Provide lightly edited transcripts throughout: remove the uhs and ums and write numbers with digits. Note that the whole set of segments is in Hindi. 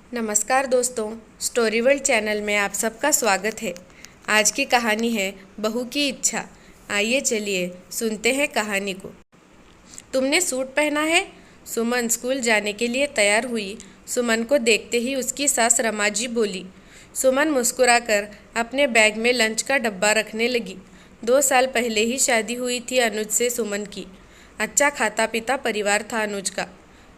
नमस्कार दोस्तों, स्टोरी वर्ल्ड चैनल में आप सबका स्वागत है। आज की कहानी है बहू की इच्छा। आइए चलिए सुनते हैं कहानी को। तुमने सूट पहना है? सुमन स्कूल जाने के लिए तैयार हुई। सुमन को देखते ही उसकी सास रमा जी बोली। सुमन मुस्कुराकर अपने बैग में लंच का डब्बा रखने लगी। 2 साल पहले ही शादी हुई थी अनुज से सुमन की। अच्छा खाता पीता परिवार था अनुज का,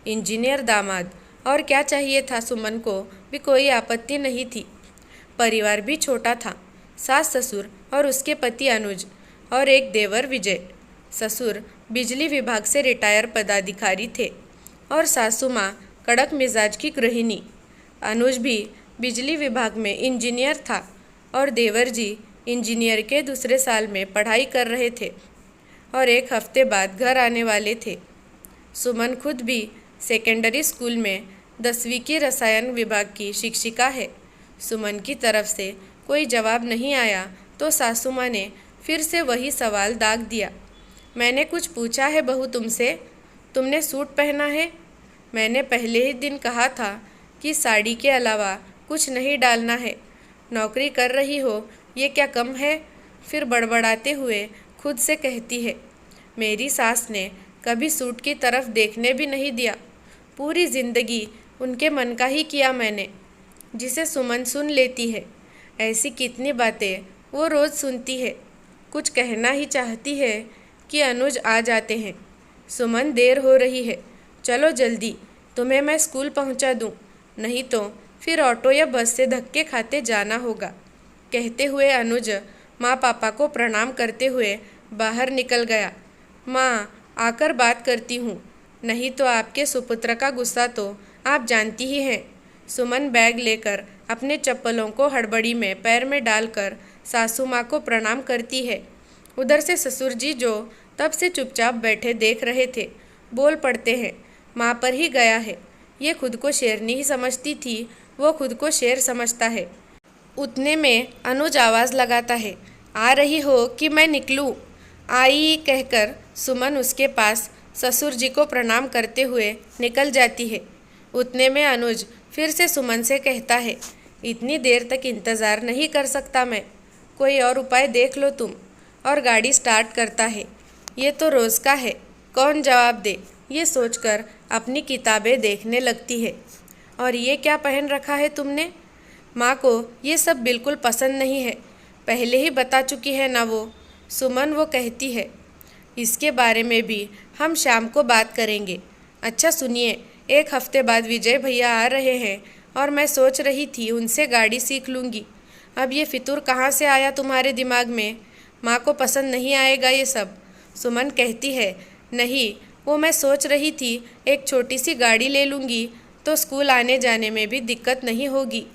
इंजीनियर दामाद। और क्या चाहिए था, सुमन को भी कोई आपत्ति नहीं थी। परिवार भी छोटा था, सास ससुर और उसके पति अनुज और एक देवर विजय। ससुर बिजली विभाग से रिटायर पदाधिकारी थे और सासू माँ कड़क मिजाज की गृहिणी। अनुज भी बिजली विभाग में इंजीनियर था और देवर जी इंजीनियर के दूसरे साल में पढ़ाई कर रहे थे और 1 हफ्ते बाद घर आने वाले थे। सुमन खुद भी सेकेंडरी स्कूल में 10वीं की रसायन विभाग की शिक्षिका है। सुमन की तरफ से कोई जवाब नहीं आया तो सासू माँ ने फिर से वही सवाल दाग दिया। मैंने कुछ पूछा है बहू तुमसे? तुमने सूट पहना है? मैंने पहले ही दिन कहा था कि साड़ी के अलावा कुछ नहीं डालना है। नौकरी कर रही हो, ये क्या कम है? फिर बड़बड़ाते हुए खुद से कहती है, मेरी सास ने कभी सूट की तरफ देखने भी नहीं दिया। पूरी जिंदगी उनके मन का ही किया मैंने, जिसे सुमन सुन लेती है। ऐसी कितनी बातें वो रोज़ सुनती है। कुछ कहना ही चाहती है कि अनुज आ जाते हैं। सुमन, देर हो रही है, चलो जल्दी, तुम्हें मैं स्कूल पहुंचा दूं, नहीं तो फिर ऑटो या बस से धक्के खाते जाना होगा। कहते हुए अनुज माँ पापा को प्रणाम करते हुए बाहर निकल गया। माँ, आकर बात करती हूँ, नहीं तो आपके सुपुत्र का गुस्सा तो आप जानती ही हैं। सुमन बैग लेकर अपने चप्पलों को हड़बड़ी में पैर में डालकर सासू माँ को प्रणाम करती है। उधर से ससुर जी, जो तब से चुपचाप बैठे देख रहे थे, बोल पड़ते हैं, माँ पर ही गया है। ये खुद को शेरनी ही समझती थी, वो खुद को शेर समझता है। उतने में अनुज आवाज़ लगाता है, आ रही हो कि मैं निकलूँ? आई कहकर सुमन उसके पास ससुर जी को प्रणाम करते हुए निकल जाती है। उतने में अनुज फिर से सुमन से कहता है, इतनी देर तक इंतज़ार नहीं कर सकता मैं, कोई और उपाय देख लो तुम। और गाड़ी स्टार्ट करता है। ये तो रोज़ का है, कौन जवाब दे, ये सोचकर अपनी किताबें देखने लगती है। और ये क्या पहन रखा है तुमने? माँ को ये सब बिल्कुल पसंद नहीं है, पहले ही बता चुकी है ना वो, सुमन वो कहती है। इसके बारे में भी हम शाम को बात करेंगे। अच्छा सुनिए, 1 हफ्ते बाद विजय भैया आ रहे हैं और मैं सोच रही थी उनसे गाड़ी सीख लूँगी। अब ये फितूर कहाँ से आया तुम्हारे दिमाग में? माँ को पसंद नहीं आएगा ये सब। सुमन कहती है, नहीं, वो मैं सोच रही थी एक छोटी सी गाड़ी ले लूँगी तो स्कूल आने जाने में भी दिक्कत नहीं होगी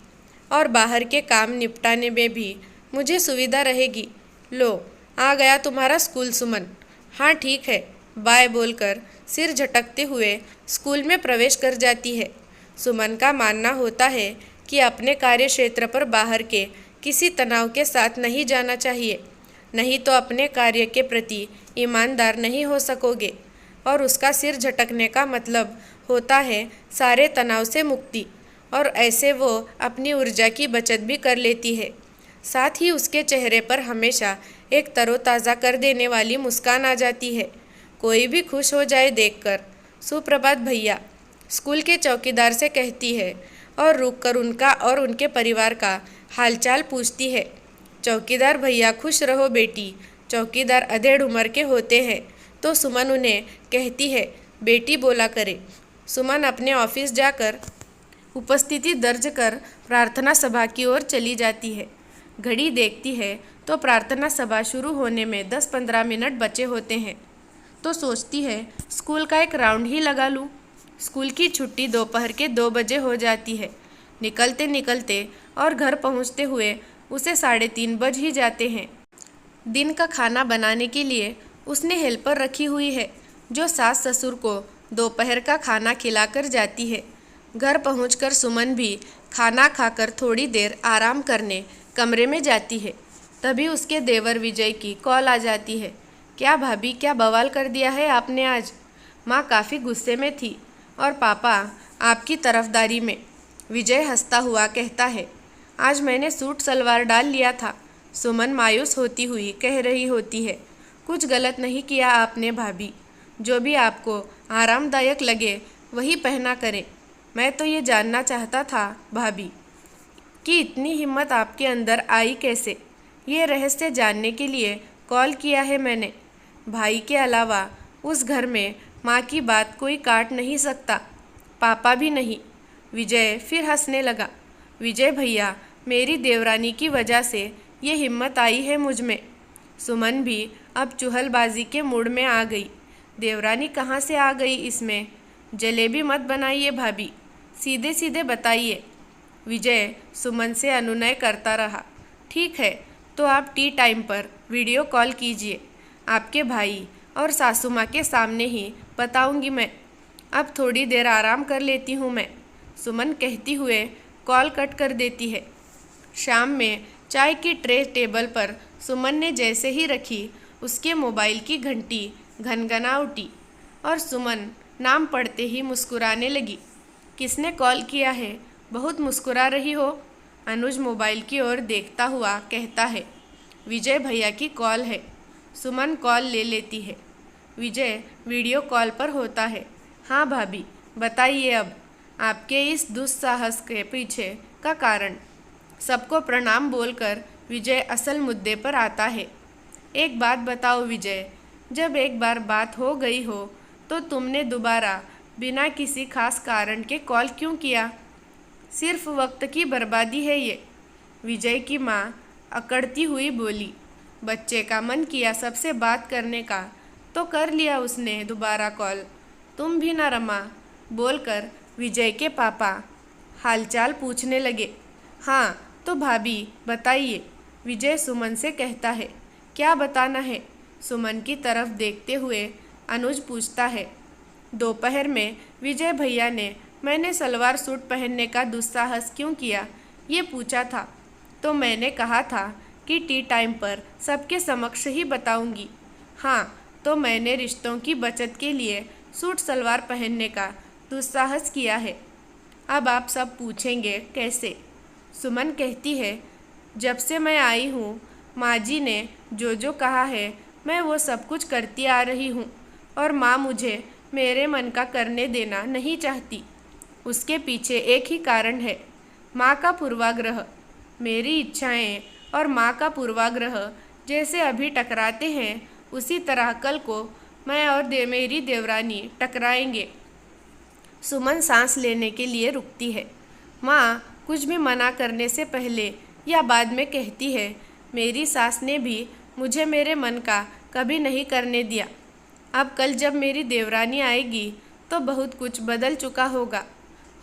और बाहर के काम निपटाने में भी मुझे सुविधा रहेगी। लो, आ गया तुम्हारा स्कूल सुमन। हाँ ठीक है, बाय बोलकर सिर झटकते हुए स्कूल में प्रवेश कर जाती है। सुमन का मानना होता है कि अपने कार्य क्षेत्र पर बाहर के किसी तनाव के साथ नहीं जाना चाहिए, नहीं तो अपने कार्य के प्रति ईमानदार नहीं हो सकोगे। और उसका सिर झटकने का मतलब होता है सारे तनाव से मुक्ति, और ऐसे वो अपनी ऊर्जा की बचत भी कर लेती है। साथ ही उसके चेहरे पर हमेशा एक तरोताज़ा कर देने वाली मुस्कान आ जाती है। कोई भी खुश हो जाए देखकर। सुप्रभात भैया, स्कूल के चौकीदार से कहती है और रुककर उनका और उनके परिवार का हालचाल पूछती है। चौकीदार भैया, खुश रहो बेटी। चौकीदार अधेड़ उम्र के होते हैं तो सुमन उन्हें कहती है, बेटी बोला करे। सुमन अपने ऑफिस जाकर उपस्थिति दर्ज कर प्रार्थना सभा की ओर चली जाती है। घड़ी देखती है तो प्रार्थना सभा शुरू होने में 10-15 मिनट बचे होते हैं, तो सोचती है स्कूल का एक राउंड ही लगा लूँ। स्कूल की छुट्टी दोपहर के 2 बजे हो जाती है। निकलते निकलते और घर पहुँचते हुए उसे 3:30 बज ही जाते हैं। दिन का खाना बनाने के लिए उसने हेल्पर रखी हुई है, जो सास ससुर को दोपहर का खाना खिलाकर जाती है। घर पहुंचकर सुमन भी खाना खाकर थोड़ी देर आराम करने कमरे में जाती है। तभी उसके देवर विजय की कॉल आ जाती है। क्या भाभी, क्या बवाल कर दिया है आपने आज? माँ काफ़ी गुस्से में थी और पापा आपकी तरफदारी में। विजय हंसता हुआ कहता है, आज मैंने सूट सलवार डाल लिया था। सुमन मायूस होती हुई कह रही होती है, कुछ गलत नहीं किया आपने भाभी, जो भी आपको आरामदायक लगे वही पहना करें। मैं तो ये जानना चाहता था भाभी कि इतनी हिम्मत आपके अंदर आई कैसे। ये रहस्य जानने के लिए कॉल किया है मैंने। भाई के अलावा उस घर में माँ की बात कोई काट नहीं सकता, पापा भी नहीं। विजय फिर हंसने लगा। विजय भैया, मेरी देवरानी की वजह से ये हिम्मत आई है मुझ में। सुमन भी अब चुहलबाजी के मूड में आ गई। देवरानी कहाँ से आ गई इसमें? जलेबी मत बनाइए भाभी, सीधे सीधे बताइए। विजय सुमन से अनुनय करता रहा। ठीक है, तो आप टी टाइम पर वीडियो कॉल कीजिए। आपके भाई और सासू माँ के सामने ही बताऊंगी मैं। अब थोड़ी देर आराम कर लेती हूँ मैं, सुमन कहती हुए कॉल कट कर देती है। शाम में चाय की ट्रे टेबल पर सुमन ने जैसे ही रखी, उसके मोबाइल की घंटी घनघना उठी और सुमन नाम पढ़ते ही मुस्कुराने लगी। किसने कॉल किया है? बहुत मुस्कुरा रही हो। अनुज मोबाइल की ओर देखता हुआ कहता है, विजय भैया की कॉल है। सुमन कॉल ले लेती है। विजय वीडियो कॉल पर होता है। हाँ भाभी, बताइए अब आपके इस दुस्साहस के पीछे का कारण। सबको प्रणाम बोलकर विजय असल मुद्दे पर आता है। एक बात बताओ विजय, जब एक बार बात हो गई हो तो तुमने दोबारा बिना किसी खास कारण के कॉल क्यों किया? सिर्फ वक्त की बर्बादी है ये। विजय की माँ अकड़ती हुई बोली। बच्चे का मन किया सबसे बात करने का तो कर लिया उसने दोबारा कॉल। तुम भी ना रमा, बोलकर विजय के पापा हालचाल पूछने लगे। हाँ तो भाभी बताइए, विजय सुमन से कहता है। क्या बताना है? सुमन की तरफ देखते हुए अनुज पूछता है। दोपहर में विजय भैया ने मैंने सलवार सूट पहनने का दुस्साहस क्यों किया ये पूछा था, तो मैंने कहा था कि टी टाइम पर सबके समक्ष ही बताऊंगी। हाँ, तो मैंने रिश्तों की बचत के लिए सूट सलवार पहनने का दुस्साहस किया है। अब आप सब पूछेंगे कैसे? सुमन कहती है, जब से मैं आई हूँ माँ जी ने जो जो कहा है मैं वो सब कुछ करती आ रही हूँ, और माँ मुझे मेरे मन का करने देना नहीं चाहती। उसके पीछे एक ही कारण है, माँ का पूर्वाग्रह। मेरी इच्छाएं और माँ का पूर्वाग्रह जैसे अभी टकराते हैं, उसी तरह कल को मैं और मेरी देवरानी टकराएंगे। सुमन सांस लेने के लिए रुकती है। माँ कुछ भी मना करने से पहले या बाद में कहती है, मेरी सास ने भी मुझे मेरे मन का कभी नहीं करने दिया। अब कल जब मेरी देवरानी आएगी तो बहुत कुछ बदल चुका होगा।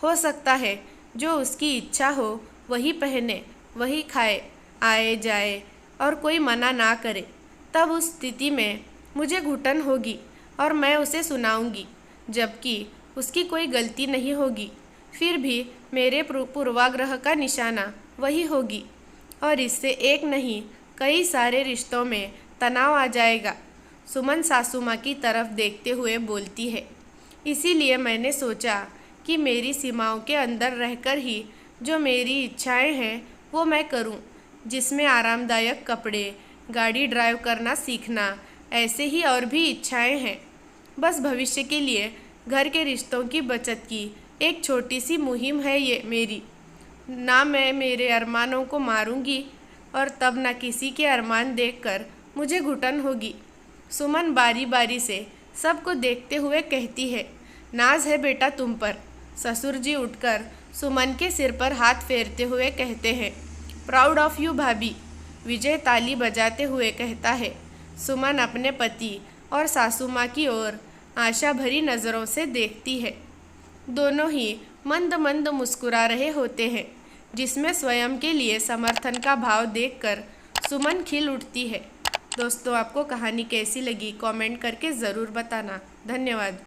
हो सकता है जो उसकी इच्छा हो वही पहने, वही खाए, आए जाए और कोई मना ना करे। तब उस स्थिति में मुझे घुटन होगी और मैं उसे सुनाऊंगी, जबकि उसकी कोई गलती नहीं होगी। फिर भी मेरे पूर्वाग्रह का निशाना वही होगी और इससे एक नहीं कई सारे रिश्तों में तनाव आ जाएगा। सुमन सासू माँ की तरफ देखते हुए बोलती है। इसीलिए मैंने सोचा कि मेरी सीमाओं के अंदर रहकर ही जो मेरी इच्छाएं हैं वो मैं करूं, जिसमें आरामदायक कपड़े, गाड़ी ड्राइव करना सीखना, ऐसे ही और भी इच्छाएं हैं। बस भविष्य के लिए घर के रिश्तों की बचत की एक छोटी सी मुहिम है ये मेरी। ना मैं मेरे अरमानों को मारूंगी और तब ना किसी के अरमान देखकर मुझे घुटन होगी। सुमन बारी बारी से सबको देखते हुए कहती है, नाज है बेटा तुम पर। ससुर जी उठकर सुमन के सिर पर हाथ फेरते हुए कहते हैं, प्राउड ऑफ यू भाभी। विजय ताली बजाते हुए कहता है। सुमन अपने पति और सासू माँ की ओर आशा भरी नज़रों से देखती है। दोनों ही मंद मंद मुस्कुरा रहे होते हैं, जिसमें स्वयं के लिए समर्थन का भाव देखकर सुमन खिल उठती है। दोस्तों, आपको कहानी कैसी लगी कमेंट करके ज़रूर बताना। धन्यवाद।